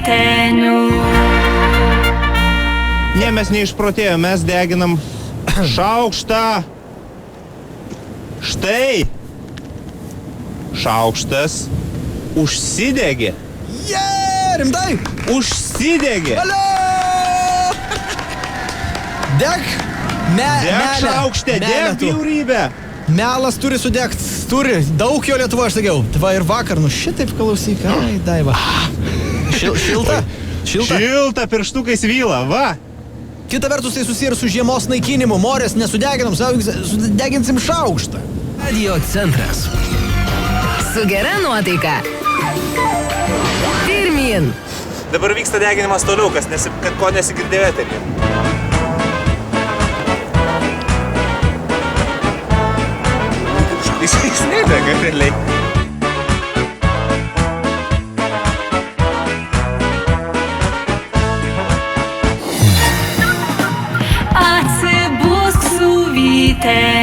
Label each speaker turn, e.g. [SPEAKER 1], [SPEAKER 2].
[SPEAKER 1] biuletenių.
[SPEAKER 2] Ne, mes neišprotėjome, mes deginam šaukštą. Štai. Šaukštas užsidegė.
[SPEAKER 3] Rimtai?
[SPEAKER 2] Užsidegė.
[SPEAKER 3] Alio! Deg!
[SPEAKER 2] Deg šaukštė, deg bjaurybę.
[SPEAKER 3] Melas turi sudegt, turi. Daug jo Lietuvoje, aš sakiau. Va ir vakar, šitaip klausyk. Ai, Daiva. Šilta?
[SPEAKER 2] Šilta, pirštukais vyla, va.
[SPEAKER 3] Kita vertus tai susiję ir su žiemos naikinimu. Morės nesudeginam, sudeginsim šaukštą.
[SPEAKER 4] Radio centras.
[SPEAKER 5] Su gera nuotaika. Pirmyn.
[SPEAKER 2] Dabar vyksta deginimas toliau, kad ko nesigirdėjo eterį. Jis nedega realiai.
[SPEAKER 1] Atsibusk su vyte.